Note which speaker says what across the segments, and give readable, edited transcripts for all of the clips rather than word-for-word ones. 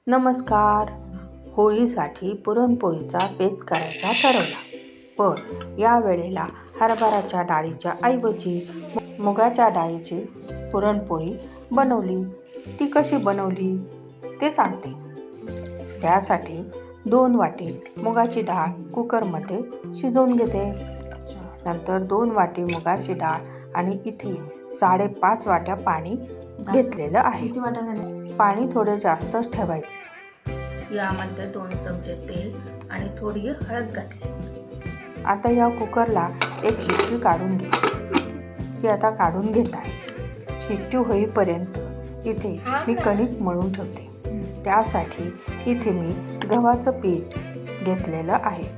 Speaker 1: नमस्कार. होळीसाठी पुरणपोळीचा बेत करायचा ठरवला. पण या वेळेला हरभऱ्याच्या डाळीच्या ऐवजी मुगाच्या डाळीची पुरणपोळी बनवली. ती कशी बनवली ते सांगते. त्यासाठी 2 वाटी मुगाची डाळ कुकरमध्ये शिजवून घेते. नंतर 2 वाटी मुगाची डाळ आणि इथे 5.5 वाट्या पाणी घेतलेलं आहे.
Speaker 2: किती वाटा झाल्या?
Speaker 1: पाणी थोडे जास्तच ठेवायचे. यामध्ये 2 चमचे तेल आणि थोडी हळद घातली. आता या कुकरला एक शिट्टी काढून घे. ती आता काढून घेत आहे. शिट्टी होईपर्यंत इथे मी कणिक मळून ठेवते. त्यासाठी इथे मी गव्हाचं पीठ घेतलेलं आहे.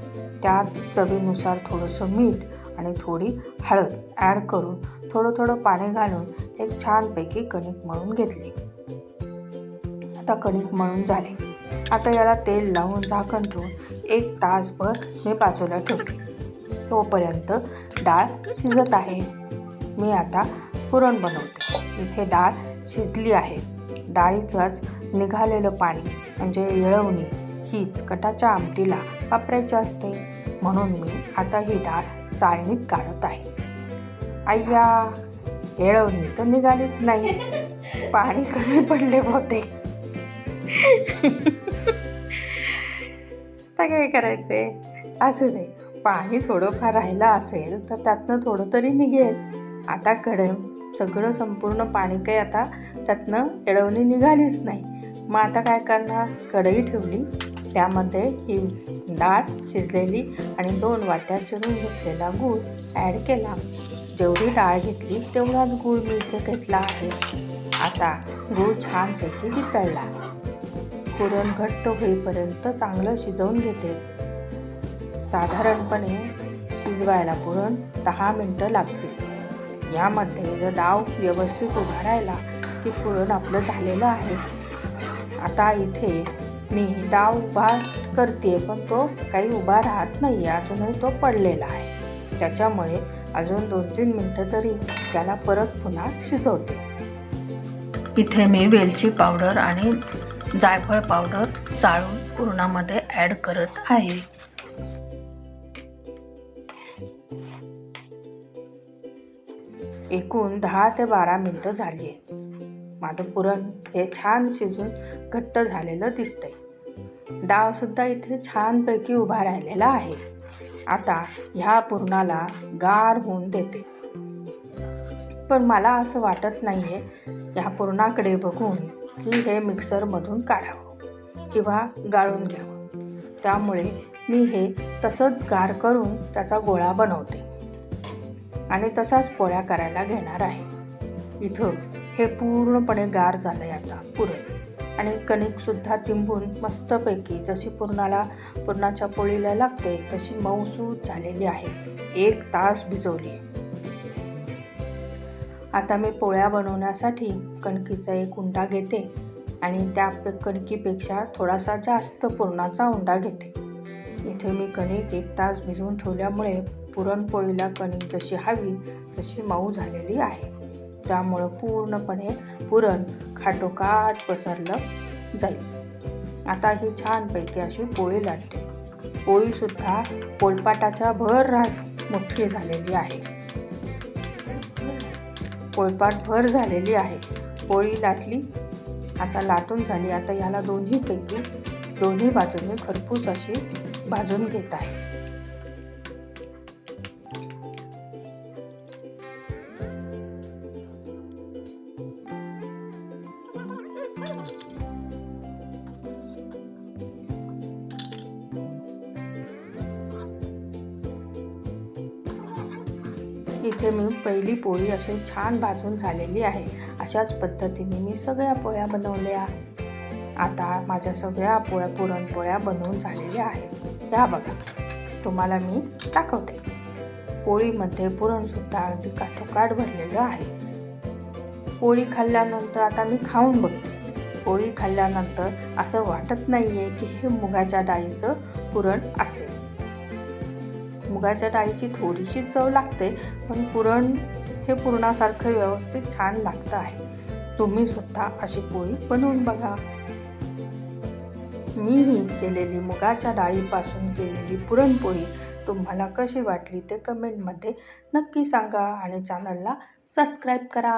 Speaker 1: त्यात चवीनुसार थोडंसं मीठ आणि थोडी हळद ॲड करून थोडं पाणी घालून एक छानपैकी कणिक मळून घेतली. आता कणिक मळून झाले. आता याला तेल लावून झाकण ठेवून 1 तासभर मी बाजूला ठेवते. तोपर्यंत डाळ शिजत आहे. मी आता पुरण बनवते. इथे डाळ शिजली आहे. डाळीचंच निघालेलं पाणी म्हणजे येळवणी हीच कटाच्या आमटीला वापरायची असते. म्हणून मी आता ही डाळ चाळणीत काढत आहे. अय्या, येळवणी तर निघालीच नाही. पाणी कमी पडले होते. तर काय करायचे, असू दे. पाणी थोडंफार राहिलं असेल तर त्यातनं थोडं तरी निघेल. आता सगळं संपूर्ण पाणी काही आता त्यातनं येळवणी निघालीच नाही. मग आता काय करणार, कढई ठेवली. त्यामध्ये ही डाळ शिजलेली आणि 2 वाट्या चिरून घेतलेला गूळ ॲड केला. जेवढी डाळ घेतली तेवढाच गूळ मी इथे घेतला आहे. आता गूळ छानपैकी वितळला. पुरण घट्ट होईपर्यंत चांगलं शिजवून घेते. साधारणपणे शिजवायला पुरण 10 मिनटं लागतील. यामध्ये जर डाव व्यवस्थित उभा राहिला की पुरण आपलं झालेलं आहे. आता इथे मी डाव उभा करते, पण तो काही उभा राहत नाही. अजूनही तो पडलेला आहे. त्याच्यामुळे अजून 2-3 मिनटं तरी त्याला परत पुन्हा शिजवते. इथे मी वेलची पावडर आणि जायफळ पावडर चाळून पुरणामध्ये ॲड करत आहे. एकूण 10 ते 12 मिनटं झाली आहे. माझं पुरण हे छान शिजून घट्ट झालेलं दिसतंय. डावसुद्धा इथे छानपैकी उभा राहिलेला आहे. आता ह्या पुरणाला गार होऊन देते. पण मला असं वाटत नाही आहे ह्या पुरणाकडे बघून की हे मिक्सरमधून काढावं किंवा गाळून घ्यावं. त्यामुळे मी हे तसंच गार करून त्याचा गोळा बनवते आणि तसाच पोळ्या करायला घेणार आहे. इथं हे पूर्णपणे गार झालं आहे आता पुरण. आणि कणिकसुद्धा तिंबून मस्तपैकी जशी पुरणाच्या पोळीला लागते तशी मऊसूत झालेली आहे. 1 तास भिजवली. आता मी पोळ्या बनवण्यासाठी कणकीचा एक उंडा घेते आणि त्या कणकीपेक्षा थोडासा जास्त पुरणाचा उंडा घेते. इथे मी कणिक 1 तास भिजवून ठेवल्यामुळे पुरणपोळीला कणिक जशी हवी तशी मऊ झालेली आहे. त्यामुळं पूर्णपणे पुरण खाटोखाट पसरलं जाईल. आता ही छानपैकी अशी पोळी लाटते. पोळीसुद्धा पोळपाटाच्या भर मोठी झालेली आहे. पोळपाट भर झालेली आहे. पोळी लाटली. आता लाटून झाली. आता याला दोन्ही बाजूने खरपूस अशी भाजून घेत आहे. इथे मी पहिली पोळी अशी छान भाजून झालेली आहे. अशाच पद्धतीने मी सगळ्या पोळ्या बनवल्या. आता माझ्या सगळ्या पुरणपोळ्या बनवून झालेल्या आहेत. ह्या बघा, तुम्हाला मी दाखवते. पोळीमध्ये पुरणसुद्धा अगदी काठोकाठ भरलेलं आहे. पोळी खाल्ल्यानंतर आता मी खाऊन बघते. पोळी खाल्ल्यानंतर असं वाटत नाही आहे की हे मुगाच्या डाळीचं पुरण असेल. मुगाच्या डाळीची थोडीशी चव लागते, पण पुरण हे पुरणासारखं व्यवस्थित छान लागतं आहे. तुम्ही सुद्धा अशी पोळी बनवून बघा. मी ही केलेली मुगाच्या डाळीपासून केलेली पुरणपोळी तुम्हाला कशी वाटली ते कमेंटमध्ये नक्की सांगा आणि चॅनलला सबस्क्राईब करा.